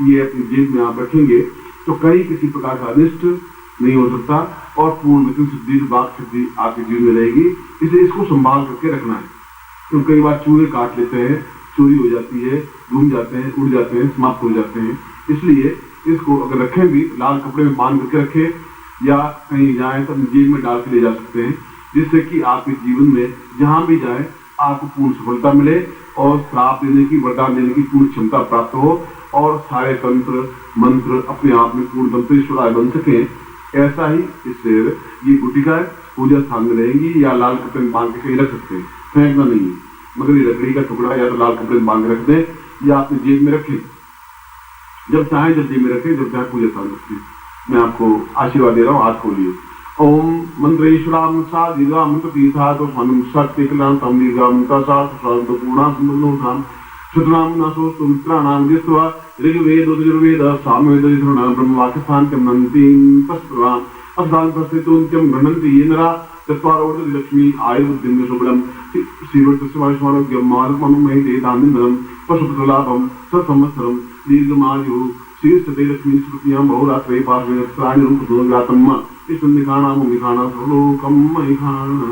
ये अपनी जेब में आप रखेंगे तो कहीं किसी प्रकार का अनिष्ट नहीं हो सकता और पूर्ण वचन सिद्धि वाक सिद्धि आपके जीवन में रहेगी। इसलिए इसको संभाल करके रखना है। तो कई बार चूहे काट लेते हैं, चोरी हो जाती है, घूम जाते हैं, उड़ जाते हैं, समाप्त हो जाते हैं। इसलिए इसको अगर रखें भी लाल कपड़े में बांध करके रखें या कहीं जाए तो अपनी जेब में डाल के ले जा सकते हैं, जिससे कि आपके जीवन में जहां भी जाए आपको पूर्ण सफलता मिले और श्राप देने की, वरदान देने की पूर्ण क्षमता प्राप्त हो और सारे तंत्र मंत्र अपने आप में पूर्ण तंत्रेश्वर बन सके। ऐसा ही इससे ये गुटिका पूजा स्थान में रहेंगी या लाल कपड़े में बांध के कहीं रख सकते हैं, फेंकना नहीं है। मगर ये लकड़ी का टुकड़ा या तो लाल कपड़े में बांध के रख दें या अपनी जेब में रखें, जब चाहे जब जेब में रखें, जब चाहे पूजा स्थान रखें। मैं आपको आशीर्वाद दे रहा हूँ, हाथ खोलिए। ओम मंत्रेश्वराम सा दीर्घा मंत्र तीर्था तो स्वामी सत्यकलाम तम दीर्घा मंत्र सा स्वामी तो पूर्णा सुंदरनाम शतनाम नासो सुमित्राणाम जिस्वा ऋग्वेद यजुर्वेद सामवेद यजुर्नाम ब्रह्मवाक्यस्थान के नंतीम तस्वाम अस्थान तस्थितोन्त्यम गणन्ति येनरा चत्वारोर्ध लक्ष्मी आयुर्दिन्य शुभ्रम श्रीवर्तस्वाश्वारोग्यम मारुमनुमहि देदानंदनम पशुपतलाभम सत्संवत्सरम दीर्घमायु श्रीस्ते लक्ष्मी स्मृतियां बहुरात्रे पार्श्वे प्राणी रूप दोगातम्मा इस निखानाम निखाना सर्वलोकम महिखाना।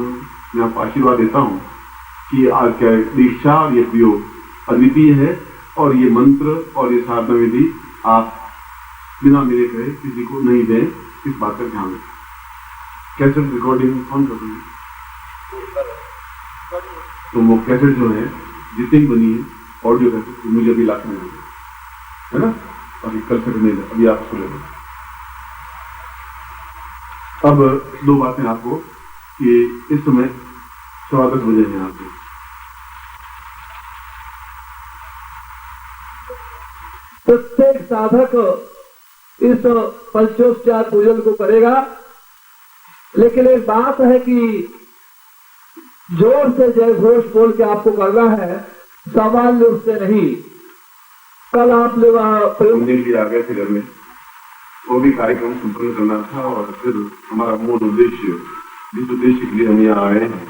मैं आपको आशीर्वाद देता हूँ कि आज क्या दीक्षा और ये प्रयोग अद्वितीय है और ये मंत्र और ये साधना विधि आप बिना मेरे कहे किसी को नहीं दें, इस बात का ध्यान रखें। कैसेट रिकॉर्डिंग कौन कर रहे हैं? तो वो कैसेट जो है जितनी बनी है ऑडियो कैसेट मुझे अभी लाख में है ना, अभी कल तक नहीं, अभी आप सुन लेंगे। अब दो बातें आपको कि इस समय 10:15 बजे हैं यहाँ पे। प्रत्येक साधक इस पंचोपचार पूजन को करेगा, लेकिन एक बात है कि जोर से जय घोष बोल के आपको करना है, सामान्य रूप से नहीं। कल आप लोग आ गए थे घर में, वो भी कार्यक्रम संपन्न करना था और फिर हमारा मूल उद्देश्य, जिस उद्देश्य के लिए हम यहाँ आए हैं,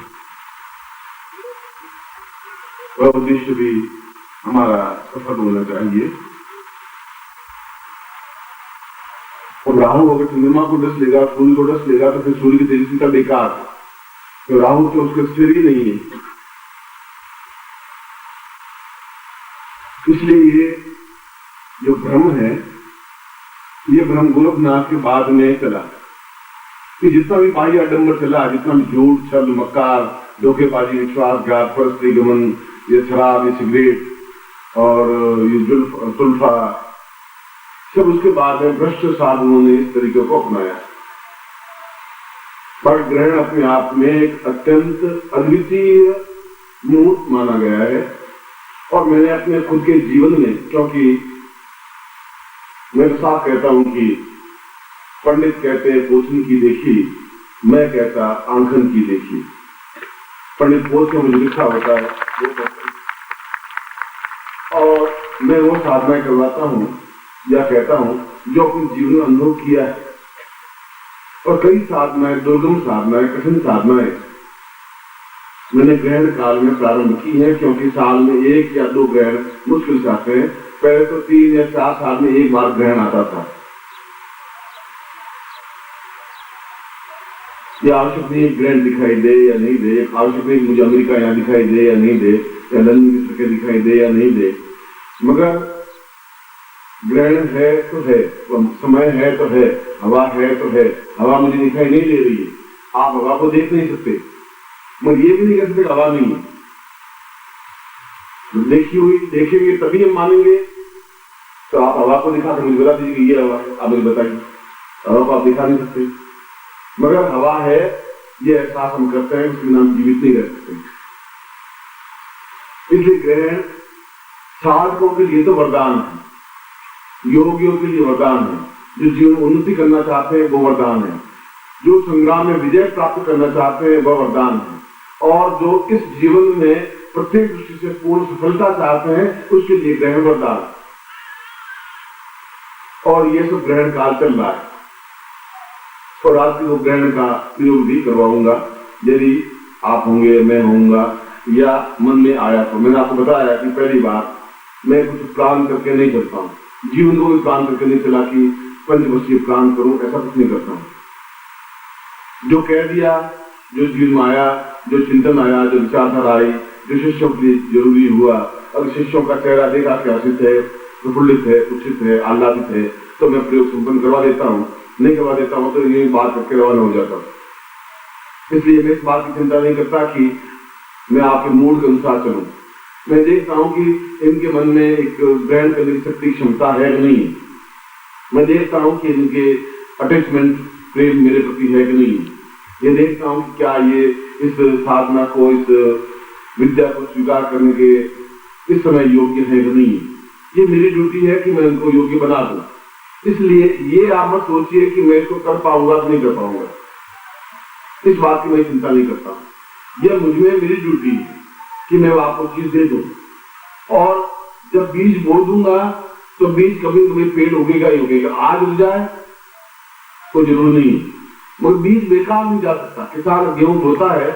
वह उद्देश्य भी हमारा सफल होना चाहिए। और राहु अगर चंद्रमा को डस लेगा, सूर्य को डस लेगा, तो फिर सूर्य की तेजस्वी का बेकार, तो राहु तो उसके स्थिर ही नहीं है। इसलिए ये जो भ्रम है, ये भ्रम गोरखनाथ के बाद में चला कि जितना भी बाह्य आडंबर चला, जितना भी झूठ छल मक्कार धोखेबाजी विश्वासघात परस्त्री गमन, ये शराब, ये सिगरेट और ये जुल्फा, सब उसके बाद में भ्रष्ट साधुओं ने इस तरीके को अपनाया। पर ग्रहण अपने आप में एक अत्यंत अद्वितीय मुहूर्त माना गया है और मैंने अपने खुद के जीवन में, क्योंकि मैं साफ कहता हूं कि पंडित कहते हैं पोषण की देखी, मैं कहता आंखन की देखी। पंडित पोष में मुझे लिखा होता है और मैं वो साधना करवाता हूं या कहता हूं जो अपने जीवन में अनुभव किया है। और कई साधनाएं, दुर्गम साधनाएं, कठिन साधनाएं मैंने ग्रहण काल में प्रारंभ की है, क्योंकि साल में 1 या 2 ग्रहण मुश्किल से आते हैं। पहले तो 3 या 4 साल में एक बार ग्रहण आता था। ये आवश्यक नहीं ग्रहण दिखाई दे या नहीं दे, आवश्यक नहीं मुझे अमेरिका यहाँ दिखाई दे या नहीं दे, या लंदन की सड़कें दिखाई दे या नहीं दे, मगर ग्रहण है तो है, समय है तो है, हवा है तो है। हवा मुझे दिखाई नहीं दे रही है, आप हवा को देख नहीं सकते, मगर ये भी नहीं कह सकते हवा नहीं है। देखी हुई देखेंगे तभी हम मानेंगे। तो आप हवा को दिखा कर मुझे बता दीजिए ये हवा है, आप मुझे बताइए। हवा को आप दिखा नहीं सकते, मगर हवा है ये एहसास हम करते हैं, उसके बिना हम जीवित नहीं रह सकते। इसलिए ग्रहण साधकों के लिए तो वरदान है, योगियों के लिए वरदान है, जो जीवन में उन्नति करना चाहते हैं वो वरदान है, जो संग्राम में विजय प्राप्त करना चाहते हैं वह वरदान है, और जो इस जीवन में प्रत्येक दृष्टि से पूर्ण सफलता चाहते हैं उसके लिए ग्रहण वरदान। और ये सब ग्रहण काल चल रहा है और आज की वो ग्रहण का प्रयोग भी करवाऊंगा यदि आप होंगे, मैं होऊंगा या मन में आया तो। मैंने आपको बताया कि पहली बार मैं कुछ प्लान करके नहीं चलता हूँ, जीवन को प्लान करके नहीं चला कि पंचवर्षीय प्लान करूं, ऐसा कुछ नहीं करता हूं। जो कह दिया, जो जीवन में आया, जो चिंतन आया, जो विचारधारा आई, जो शिष्यों के लिए जरूरी हुआ, अगर शिष्यों का चेहरा देखा कि हर्षित है, प्रफुल्लित है, उचित है, आह्लादित है, तो मैं प्रयोग संपन्न करवा देता हूँ। नहीं करवा देता हूँ तो ये बात करके रवाना हो जाता हूँ। इसलिए मैं इस बात की चिंता नहीं करता कि मैं आपके मूड के अनुसार चलूं। मैं देखता हूँ कि इनके मन में एक ग्रहण करने की शक्ति क्षमता है कि नहीं। मैं देखता हूँ कि इनके अटैचमेंट प्रेम मेरे प्रति है कि नहीं। ये देखता हूँ कि क्या ये इस साधना को, इस विद्या को स्वीकार करने के इस समय योग्य है कि नहीं। ये मेरी ड्यूटी है कि मैं इनको योग्य बना दूं। इसलिए ये आप मत सोचिए कि मैं इसको कर पाऊंगा तो नहीं कर पाऊंगा, इस बात की मैं चिंता नहीं करता। यह मुझमें मेरी ड्यूटी है कि मैं आपको चीज दे दूं। और जब बीज बो दूंगा तो बीज कभी कभी पेड़ उगेगा ही उगेगा। आज उग जाए कोई जरूर नहीं, मगर बीज बेकार नहीं जा सकता। किसान गेहूं बोता है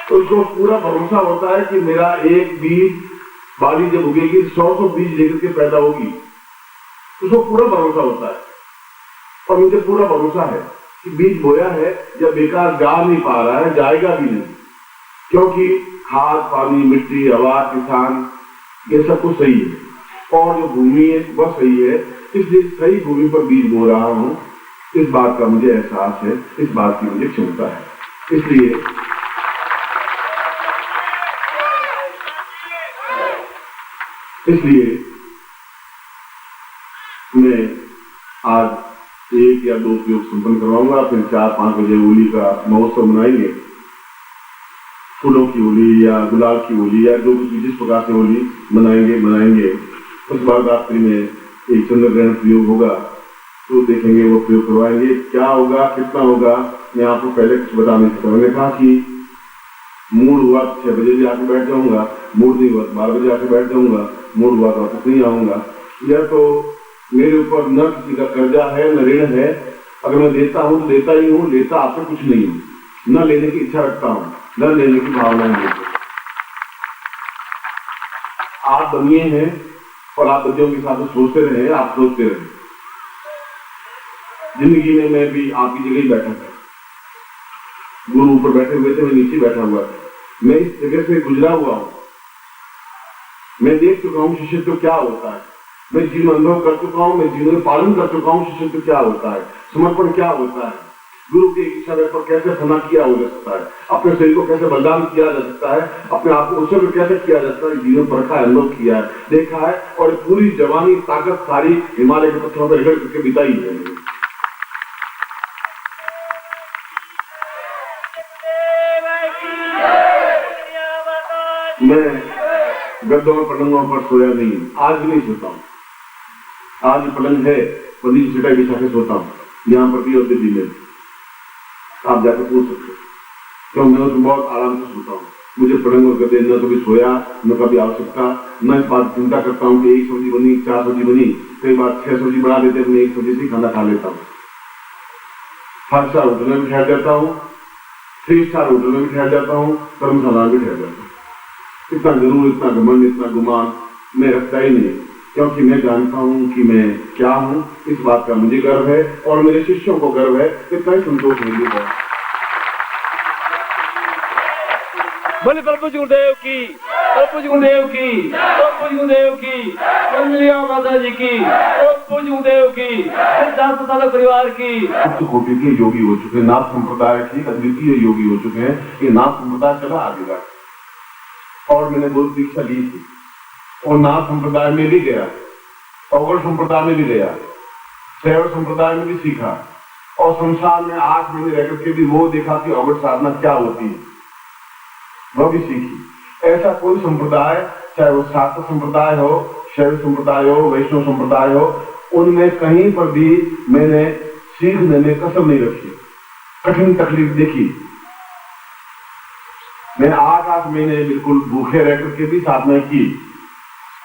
तो उसको पूरा भरोसा होता है कि मेरा एक बीज बाली जब उगेगी 100 बीज लेकर के पैदा होगी, उसको पूरा भरोसा होता है। और मुझे पूरा भरोसा है कि बीज बोया है या बेकार जा नहीं पा रहा है, जाएगा भी नहीं, क्योंकि खाद, पानी, मिट्टी, हवा, किसान, ये सब कुछ सही है और जो भूमि है वह सही है। इसलिए सही भूमि पर बीज बो रहा हूं, इस बात का मुझे एहसास है, इस बात की मुझे क्षमता है। इसलिए मैं आज 1 या 2 प्रयोग संपन्न करवाऊंगा, फिर 4-5 बजे होली का महोत्सव मनाएंगे। फूलों की होली या गुलाल की होली या जो कुछ जिस प्रकार से होली मनाएंगे। उस बाद रात्रि में एक चंद्र ग्रहण प्रयोग होगा, तो देखेंगे वो प्रयोग करवाएंगे। क्या होगा, कितना होगा, मैं आपको पहले कुछ बता नहीं सकता। मैंने कहा कि मूड हुआ 6 बजे भी आके बैठ जाऊंगा, मूड नहीं हुआ 12 बजे आके बैठ जाऊंगा, मूड हुआ तो वापस नहीं आऊंगा। यह तो मेरे ऊपर न किसी का कर्जा है, न ऋण है। अगर मैं देता हूं तो देता ही हूं, लेता आपसे कुछ नहीं हूं। न लेने की इच्छा रखता हूं, न लेने की भावना नहीं रखता। आप बनिए हैं और आप बच्चों के साथ सोचते रहे, आप सोचते रहे। जिंदगी में मैं भी आपकी जगह ही बैठा था। गुरु ऊपर बैठे हुए थे, मैं नीचे बैठा हुआ था। मैं इस जगह से गुजरा हुआ हूं। मैं देख चुका हूं शिष्यत्व क्या होता है। मैं जीवन अनुभव कर चुका हूं, मैं जीवन पालन कर चुका हूं शिष्यत्व क्या होता है, समर्पण क्या होता है, गुरु की इच्छा पर कैसे फना किया हो सकता है, अपने शरीर को कैसे बलिदान किया जा सकता है, अपने आप को उत्सर्ग कैसे किया जा सकता है। जीवन पर रखा है, अनुभव किया है, देखा है। और पूरी जवानी ताकत सारी हिमालय के पत्थरों पर रगड़ करके बिताई है। मैं गद्दों और पलंगों पर सोया नहीं, आज भी नहीं सोता हूँ। आज पलंग है, पली चटाई बिछा के सोता हूँ, यहाँ पर भी और दिल्ली में। आप जाकर पूछ सकते हो, क्यों मैं उसमें बहुत आराम से सोता हूँ। मुझे पलंग और गद्दे न कभी सोया, न कभी आवश्यकता। मैं इस बात चिंता करता हूँ कि 1 सब्जी बनी, 4 सब्जी बनी, कई बार 6 सब्जी बना देते, मैं 1 सब्जी से खाना खा लेता हूँ। 5 स्टार होटल में भी ठहर जाता हूँ, 3 स्टार होटल में भी ठहर जाता हूँ, धर्मशाला भी ठहर जाता हूँ। इतना गरूर, इतना घमंड, इतना गुमान मैं रखता ही नहीं, क्योंकि मैं जानता हूं कि मैं क्या हूं। इस बात का मुझे गर्व है और मेरे शिष्यों को गर्व है। इतना ही संतोष मुझे है। बोले प्रभु गुरुदेव की, प्रभु गुरुदेव की, प्रभु गुरुदेव की, कमलिया माता जी की, प्रभु गुरुदेव की, सिद्धार्थ साधक परिवार की। उच्च कोटि के योगी हो चुके, नाथ संप्रदाय की अद्वितीय योगी हो चुके हैं। ये नाथ संप्रदाय चला आगे बढ़, और मैंने बहुत दीक्षा ली थी और नाथ संप्रदाय में भी गया, अवगढ़ संप्रदाय में भी गया, शैव संप्रदाय में भी सीखा, और संसार में 8 महीने रह करके भी वो देखा कि अवगढ़ साधना क्या होती है, वह भी सीखी। ऐसा कोई संप्रदाय, चाहे वो शास्त्र संप्रदाय हो, शैव संप्रदाय हो, वैष्णव संप्रदाय हो, उनमें कहीं पर भी मैंने सीखने में कसर नहीं रखी, कठिन तकलीफ देखी। मैं 8 महीने बिल्कुल भूखे रह करके भी साधना की।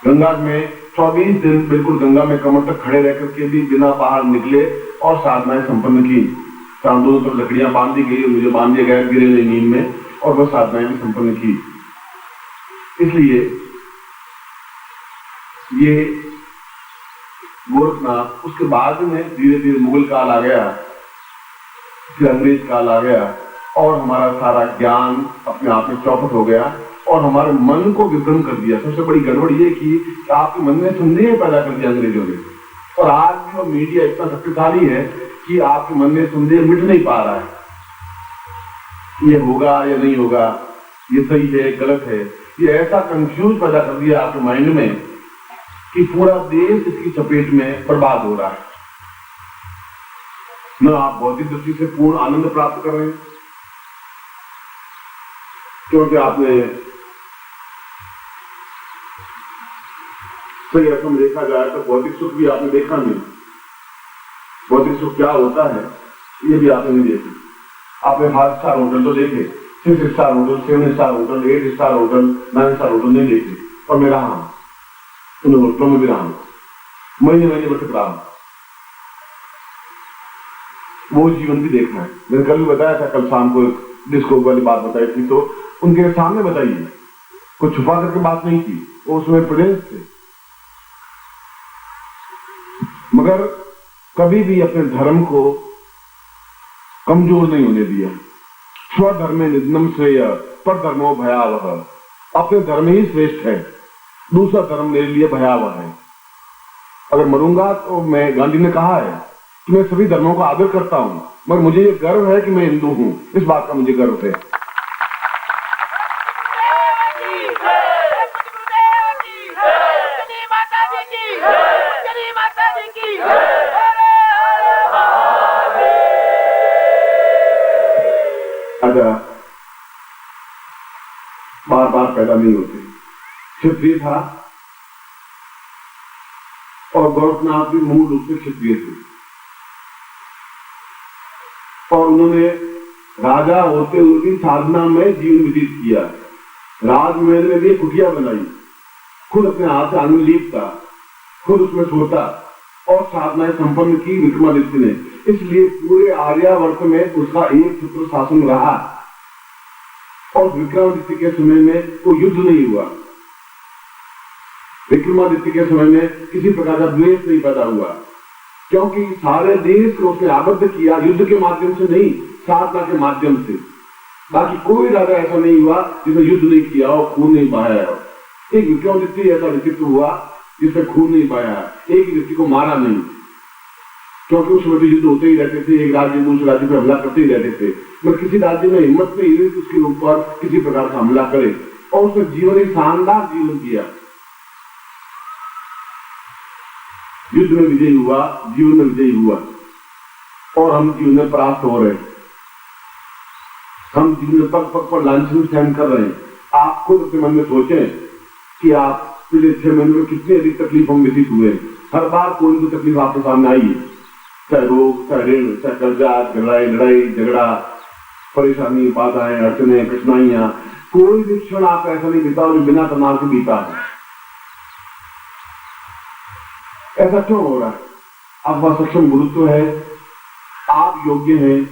गंगा में 24 दिन बिल्कुल गंगा में कमर तक खड़े रह करके भी बिना बाहर निकले और साधनाएं संपन्न की। दोनों तरफ लकड़ियां बांध दी गई, मुझे बांध दिया गया गिरे नींद में, और वह साधनाएं भी संपन्न की। इसलिए ये गोरखनाथ, उसके बाद में धीरे धीरे मुगल काल आ गया, फिर अंग्रेज काल आ गया और हमारा सारा ज्ञान अपने आप में चौपट हो गया और हमारे मन को विभ्रम कर दिया। सबसे बड़ी गड़बड़ ये की कि आपके मन में संदेह पैदा कर दिया अंग्रेजों ने। और आज भी वो मीडिया इतना शक्तिशाली है कि आपके मन में संदेह मिट नहीं पा रहा है, ये होगा या नहीं होगा, ये सही है गलत है। ये ऐसा कंफ्यूज पैदा कर दिया आपके माइंड में कि पूरा देश इसकी चपेट में बर्बाद हो रहा है। न आप बौद्धिक दृष्टि से पूर्ण आनंद प्राप्त कर रहे हैं, क्योंकि आपने सही अर्थ में देखा जाए तो भौतिक सुख भी आपने देखा नहीं। भौतिक सुख क्या होता है ये भी आपने नहीं देखा। आपने 5 स्टार होटल तो देखे, 6 star hotel, 7 star hotel, 8 star hotel, 9 star hotel नहीं देखे। और मैं रहा हूं उन होटलों में भी रहा हूं, महीने महीने बैठे रहा हूं, वो जीवन भी देखना है। मैंने कल भी बताया था, कल शाम को डिस्को वाली बात बताई थी, तो उनके सामने बताइए, कुछ छुपा करके बात नहीं की, वो उसमें प्रेजेंस थे। मगर कभी भी अपने धर्म को कमजोर नहीं होने दिया। स्वधर्मे निधनम श्रेय पर धर्मो भयावह। अपने धर्म ही श्रेष्ठ है, दूसरा धर्म मेरे लिए भयावह है। अगर मरूंगा तो मैं, गांधी ने कहा है कि मैं सभी धर्मों का आदर करता हूं, मगर मुझे ये गर्व है कि मैं हिंदू हूं, इस बात का मुझे गर्व है। अच्छा, बार बार पैदा नहीं होते। क्षत्रिय था और गोरखनाथ भी मूल रूप से क्षत्रिय थे और उन्होंने राजा होते हुए भी साधना में जीवन व्यतीत किया। राजमहल में भी कुटिया बनाई, खुद अपने हाथ से आंगन लीपता, खुद उसमें सोता और साधनाएं संपन्न की विक्रमादित्य ने। इसलिए पूरे आर्यावर्त में उसका एक छत्र शासन रहा और विक्रमादित्य के समय में कोई युद्ध नहीं हुआ। विक्रमादित्य के समय में किसी प्रकार का द्वेष नहीं पैदा हुआ, क्योंकि सारे देश को उसने आबद्ध किया युद्ध के माध्यम से नहीं, साधना के माध्यम से। बाकी कोई राजा ऐसा नहीं हुआ जिसने युद्ध नहीं किया और खून नहीं बहाया हो। एक विक्रमादित्य ऐसा व्यक्तित्व हुआ जिसने खून नहीं बहाया, एक व्यक्ति को मारा नहीं, क्योंकि उस समय भी युद्ध होते ही रहते थे, एक राज्य दूसरे राज्य पर हमला करते ही रहते थे, मगर किसी राज्य में हिम्मत नहीं हुई उसके ऊपर किसी प्रकार का हमला करे और उसने जीवन एक शानदार जीवन किया। युद्ध में विजयी हुआ, जीवन में विजयी हुआ और हम जीवन में परास्त हो रहे हैं। हम जीवन में पग पग पर लांछन सहन कर रहे हैं। आप खुद अपने मन में सोचें कि आप पिछले 6 महीने में कितनी अधिक तकलीफों में व्यतीत हुए। हर बार कोई भी तकलीफ आपके सामने आई है, चाहे रोग, चाहे ऋण, चाहे कर्जा, लड़ाई झगड़ा, परेशानी, बाधाएं, अड़चने, कठिनाइयां, कोई भी क्षण आप ऐसा नहीं बीता और बिना तनाव के बीता है। ऐसा क्यों हो रहा है? आपका सक्षम गुरुत्व है, आप योग्य हैं,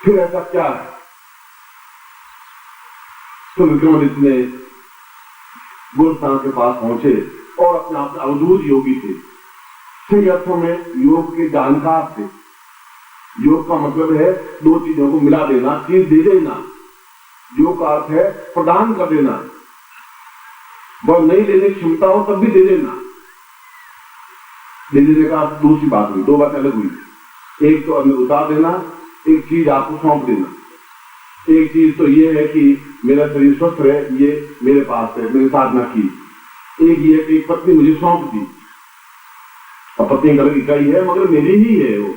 फिर ऐसा क्या है? तो विक्रमादित्य ने गोरखनाथ के पास पहुंचे और अपने आप अवधूत योगी थे, सही अर्थों में योग के जानकार थे। योग का मतलब है 2 चीजों को मिला देना, चीज दे देना। योग का अर्थ है प्रदान कर देना, वह नहीं लेने की क्षमता हो तब भी दे देना। दे देने का अर्थ दूसरी बात हुई, 2 बातें अलग हुई। एक तो हमें उतार देना, एक चीज आपको सौंप देना। एक चीज तो ये है कि मेरा शरीर स्वस्थ रहे, ये मेरे पास है, मैंने साधना की। एक ये एक पत्नी मुझे सौंप दी, और पत्नी अलग इकाई है मगर मेरी ही है वो,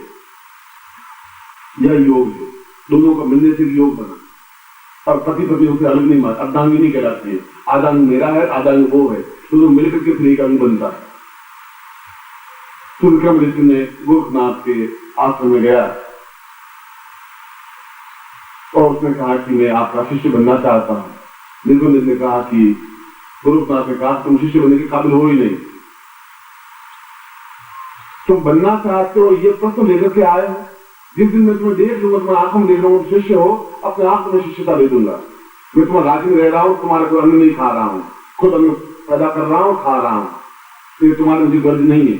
यह योग है। दोनों का मिलने से योग बना। और पति पत्नी उसे अलग नहीं मानता, अर्धांगिनी कहलाती है। आधांग मेरा है, आधांग वो है, दोनों मिलकर के फिर एक अंग बनता है। तो विक्रमादित्य ने गोरखनाथ के आश्रम में गया और उसने कहा कि मैं आपका शिष्य बनना चाहता हूं। विक्रमादित्य ने कहा कि गोरखनाथ ने कहा तुम शिष्य बनने के काबिल हो ही नहीं, तुम बनना चाहते हो ये प्रश्न लेकर के आए हो। जिस दिन मैं तुम्हें देख लूंगा, तुम्हें आंखों में देख लूंगा शिष्य हो, अपने आप को मैं शिष्यता दे दूंगा। मैं तुम्हारे राज्य में रह रहा हूँ, तुम्हारे को अन्न नहीं खा रहा हूँ, खुद अन्न पैदा कर रहा हूँ, खा रहा हूँ, तो तुम्हारे मुझे गर्ज नहीं है।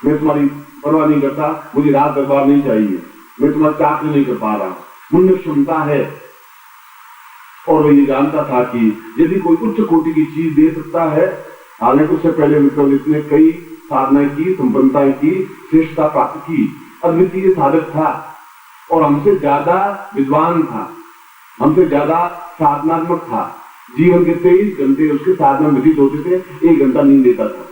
मैं तुम्हारी परवाह नहीं करता, मुझे रात दरबार नहीं चाहिए, मैं तुम्हारी चाकरी नहीं कर पा रहा। उनमें क्षमता है और वो ये जानता था कि यदि कोई उच्च कोटि की चीज दे सकता है, हालांकि उससे पहले विक्रमादित्य ने कई साधनाएं की, संपन्नताएं की, श्रेष्ठता प्राप्त की, अद्वितीय साधक था और हमसे ज्यादा विद्वान था, हमसे ज्यादा साधनात्मक था। जीवन के 23 घंटे उसके साधना व्यतीत होते थे, 1 घंटा नींद देता था।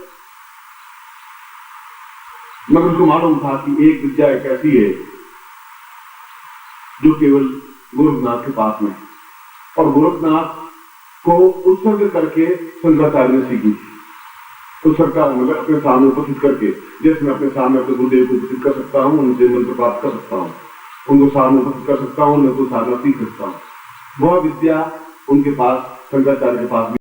मगर उसको मालूम था कि एक विद्या एक ऐसी है जो केवल गोरखनाथ के पास में है, और गोरखनाथ को उत्सर्ग करके शंकराचार्य ने सीखी। उत्सर्ग का मतलब अपने सामने उपस्थित करके, जैसे मैं अपने सामने अपने गुरुदेव को उपस्थित कर सकता हूँ, उनसे मंत्र प्राप्त कर सकता हूँ, उनको सामने उपस्थित कर सकता हूँ, उनको साधना सीख सकता हूँ। वह विद्या उनके पास, शंकराचार्य के पास